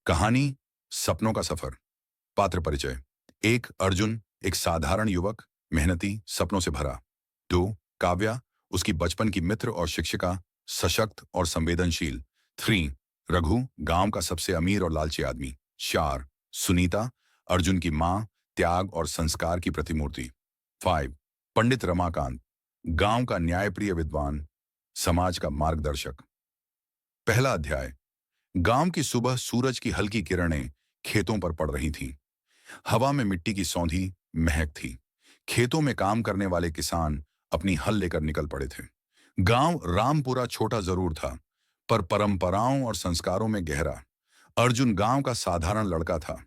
कहानी सपनों का सफर। पात्र परिचय। एक अर्जुन, एक साधारण युवक, मेहनती, सपनों से भरा। दो काव्या, उसकी बचपन की मित्र और शिक्षिका, सशक्त और संवेदनशील। थ्री रघु, गांव का सबसे अमीर और लालची आदमी। चार सुनीता, अर्जुन की माँ, त्याग और संस्कार की प्रतिमूर्ति। फाइव पंडित रमाकांत, गांव का न्यायप्रिय विद्वान, समाज का मार्गदर्शक। पहला अध्याय। गांव की सुबह सूरज की हल्की किरणें खेतों पर पड़ रही थीं। हवा में मिट्टी की सौंधी महक थी। खेतों में काम करने वाले किसान अपनी हल लेकर निकल पड़े थे। गांव रामपुरा छोटा जरूर था, पर परंपराओं और संस्कारों में गहरा। अर्जुन गांव का साधारण लड़का था।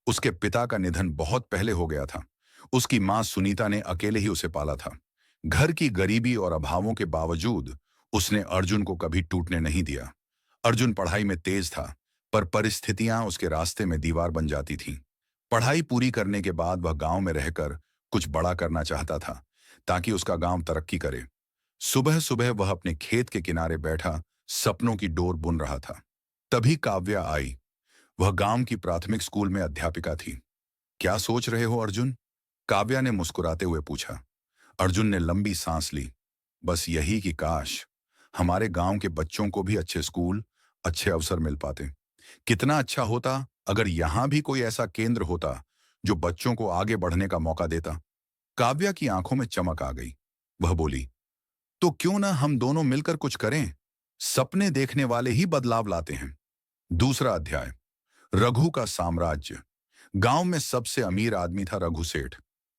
उसके पिता का निधन बहुत पहले हो गया था। उसकी मां सुनीता ने अकेले ही उसे पाला था। घर की गरीबी और अभावों के बावजूद उसने अर्जुन को कभी टूटने नहीं दिया। अर्जुन पढ़ाई में तेज था, पर परिस्थितियां उसके रास्ते में दीवार बन जाती थीं। पढ़ाई पूरी करने के बाद वह गांव में रहकर कुछ बड़ा करना चाहता था, ताकि उसका गांव तरक्की करे। सुबह सुबह वह अपने खेत के किनारे बैठा सपनों की डोर बुन रहा था। तभी काव्या आई। वह गांव की प्राथमिक स्कूल में अध्यापिका थी। क्या सोच रहे हो अर्जुन? काव्या ने मुस्कुराते हुए पूछा। अर्जुन ने लंबी सांस ली। बस यही कि काश हमारे गांव के बच्चों को भी अच्छे स्कूल, अच्छे अवसर मिल पाते। कितना अच्छा होता अगर यहां भी कोई ऐसा केंद्र होता जो बच्चों को आगे बढ़ने का मौका देता। काव्या की आंखों में चमक आ गई। वह बोली, तो क्यों ना हम दोनों मिलकर कुछ करें? सपने देखने वाले ही बदलाव लाते हैं। दूसरा अध्याय। रघु का साम्राज्य। गांव में सबसे अमीर आदमी था रघु सेठ।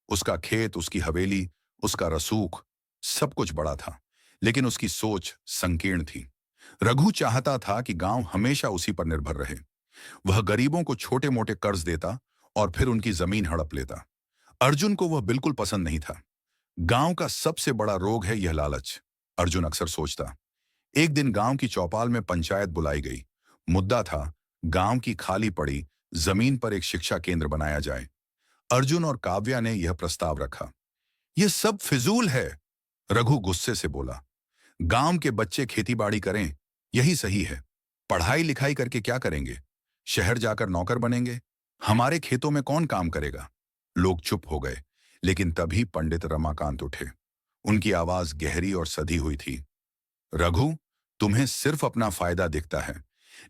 उसका खेत, उसकी हवेली, उसका रसूख, सब कुछ बड़ा था, लेकिन उसकी सोच संकीर्ण थी। रघु चाहता था कि गांव हमेशा उसी पर निर्भर रहे। वह गरीबों को छोटे मोटे कर्ज देता और फिर उनकी जमीन हड़प लेता। अर्जुन को वह बिल्कुल पसंद नहीं था। गांव का सबसे बड़ा रोग है यह लालच, अर्जुन अक्सर सोचता। एक दिन गांव की चौपाल में पंचायत बुलाई गई। मुद्दा था, गांव की खाली पड़ी जमीन पर एक शिक्षा केंद्र बनाया जाए। अर्जुन और काव्या ने यह प्रस्ताव रखा। यह सब फिजूल है, रघु गुस्से से बोला। गांव के बच्चे खेतीबाड़ी करें, यही सही है। पढ़ाई लिखाई करके क्या करेंगे? शहर जाकर नौकर बनेंगे। हमारे खेतों में कौन काम करेगा? लोग चुप हो गए, लेकिन तभी पंडित रमाकांत उठे। उनकी आवाज गहरी और सधी हुई थी। रघु, तुम्हें सिर्फ अपना फायदा दिखता है,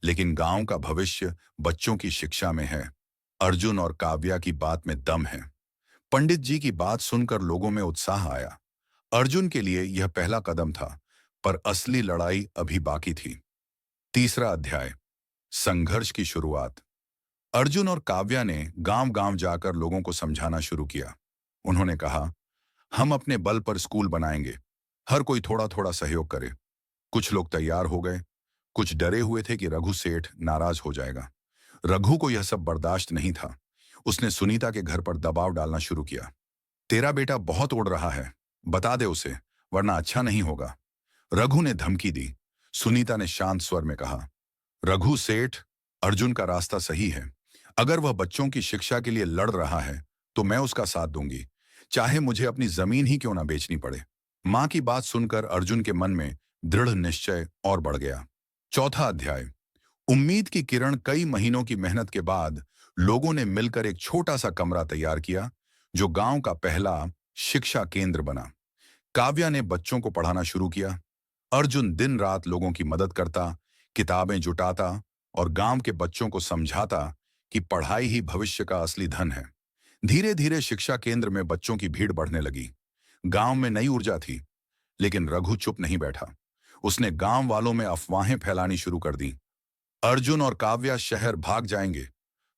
लेकिन गांव का भविष्य बच्चों की शिक्षा में है। अर्जुन और काव्या की बात में दम है। पंडित जी की बात सुनकर लोगों में उत्साह आया। अर्जुन के लिए यह पहला कदम था, पर असली लड़ाई अभी बाकी थी। तीसरा अध्याय। संघर्ष की शुरुआत। अर्जुन और काव्या ने गांव गांव जाकर लोगों को समझाना शुरू किया। उन्होंने कहा, हम अपने बल पर स्कूल बनाएंगे, हर कोई थोड़ा थोड़ा सहयोग करे। कुछ लोग तैयार हो गए, कुछ डरे हुए थे कि रघु सेठ नाराज हो जाएगा। रघु को यह सब बर्दाश्त नहीं था। उसने सुनीता के घर पर दबाव डालना शुरू किया। तेरा बेटा बहुत उड़ रहा है, बता दे उसे, वरना अच्छा नहीं होगा। रघु ने धमकी दी। सुनीता ने शांत स्वर में कहा, रघु सेठ, अर्जुन का रास्ता सही है। अगर वह बच्चों की शिक्षा के लिए लड़ रहा है तो मैं उसका साथ दूंगी, चाहे मुझे अपनी जमीन ही क्यों ना बेचनी पड़े। मां की बात सुनकर अर्जुन के मन में दृढ़ निश्चय और बढ़ गया। चौथा अध्याय। उम्मीद की किरण। कई महीनों की मेहनत के बाद लोगों ने मिलकर एक छोटा सा कमरा तैयार किया, जो गांव का पहला शिक्षा केंद्र बना। काव्या ने बच्चों को पढ़ाना शुरू किया। अर्जुन दिन रात लोगों की मदद करता, किताबें जुटाता और गांव के बच्चों को समझाता कि पढ़ाई ही भविष्य का असली धन है। धीरे धीरे शिक्षा केंद्र में बच्चों की भीड़ बढ़ने लगी। गांव में नई ऊर्जा थी, लेकिन रघु चुप नहीं बैठा। उसने गांव वालों में अफवाहें फैलानी शुरू कर दी। अर्जुन और काव्या शहर भाग जाएंगे,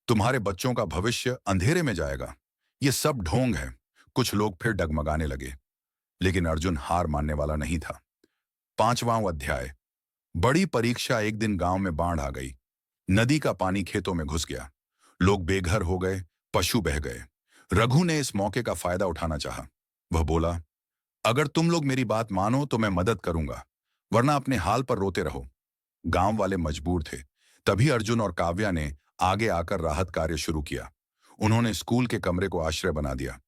तुम्हारे बच्चों का भविष्य अंधेरे में जाएगा, ये सब ढोंग है। कुछ लोग फिर डगमगाने लगे, लेकिन अर्जुन हार मानने वाला नहीं था। पांचवां अध्याय। बड़ी परीक्षा। एक दिन गांव में बाढ़ आ गई। नदी का पानी खेतों में घुस गया। लोग बेघर हो गए, पशु बह गए। रघु ने इस मौके का फायदा उठाना चाहा। वह बोला, अगर तुम लोग मेरी बात मानो तो मैं मदद करूंगा, वरना अपने हाल पर रोते रहो। गांव वाले मजबूर थे। तभी अर्जुन और काव्या ने आगे आकर राहत कार्य शुरू किया। उन्होंने स्कूल के कमरे को आश्रय बना दिया।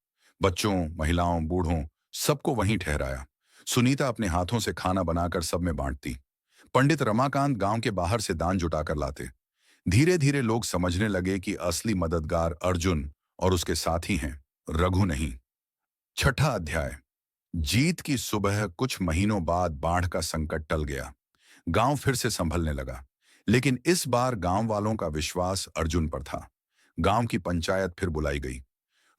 बच्चों, महिलाओं, बूढ़ों, सबको वहीं ठहराया। सुनीता अपने हाथों से खाना बनाकर सब में बांटती। पंडित रमाकांत गांव के बाहर से दान जुटाकर लाते। धीरे धीरे लोग समझने लगे कि असली मददगार अर्जुन और उसके साथी हैं, रघु नहीं। छठा अध्याय। जीत की सुबह। कुछ महीनों बाद बाढ़ का संकट टल गया। गांव फिर से संभलने लगा। लेकिन इस बार गांव वालों का विश्वास अर्जुन पर था। गांव की पंचायत फिर बुलाई गई।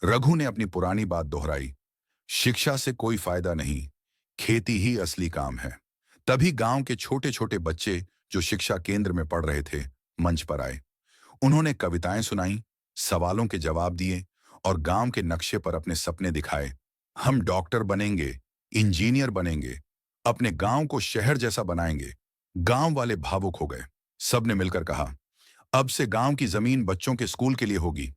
रघु ने अपनी पुरानी बात दोहराई, शिक्षा से कोई फायदा नहीं, खेती ही असली काम है। तभी गांव के छोटे छोटे बच्चे जो शिक्षा केंद्र में पढ़ रहे थे, मंच पर आए। उन्होंने कविताएं सुनाई, सवालों के जवाब दिए और गांव के नक्शे पर अपने सपने दिखाए। हम डॉक्टर बनेंगे, इंजीनियर बनेंगे, अपने गांव को शहर जैसा बनाएंगे। गांव वाले भावुक हो गए। सबने मिलकर कहा, अब से गांव की जमीन बच्चों के स्कूल के लिए होगी।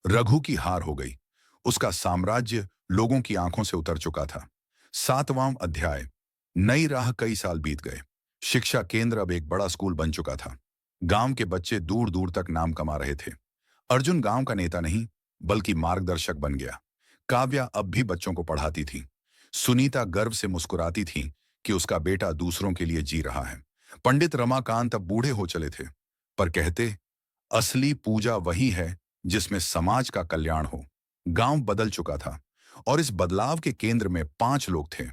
रघु की हार हो गई। उसका साम्राज्य लोगों की आंखों से उतर चुका था। सातवां अध्याय। नई राह। कई साल बीत गए। शिक्षा केंद्र अब एक बड़ा स्कूल बन चुका था। गांव के बच्चे दूर दूर तक नाम कमा रहे थे। अर्जुन गांव का नेता नहीं, बल्कि मार्गदर्शक बन गया। काव्या अब भी बच्चों को पढ़ाती थी। सुनीता गर्व से मुस्कुराती थी कि उसका बेटा दूसरों के लिए जी रहा है। पंडित रमाकांत अब बूढ़े हो चले थे, पर कहते, असली पूजा वही है जिसमें समाज का कल्याण हो। गांव बदल चुका था और इस बदलाव के केंद्र में 5 लोग थे,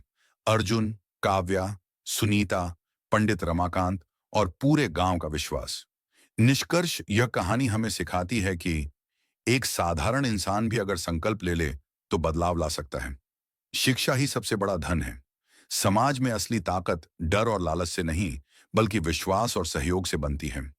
अर्जुन, काव्या, सुनीता, पंडित रमाकांत और पूरे गांव का विश्वास। निष्कर्ष। यह कहानी हमें सिखाती है कि एक साधारण इंसान भी अगर संकल्प ले ले तो बदलाव ला सकता है। शिक्षा ही सबसे बड़ा धन है। समाज में असली ताकत डर और लालच से नहीं, बल्कि विश्वास और सहयोग से बनती है।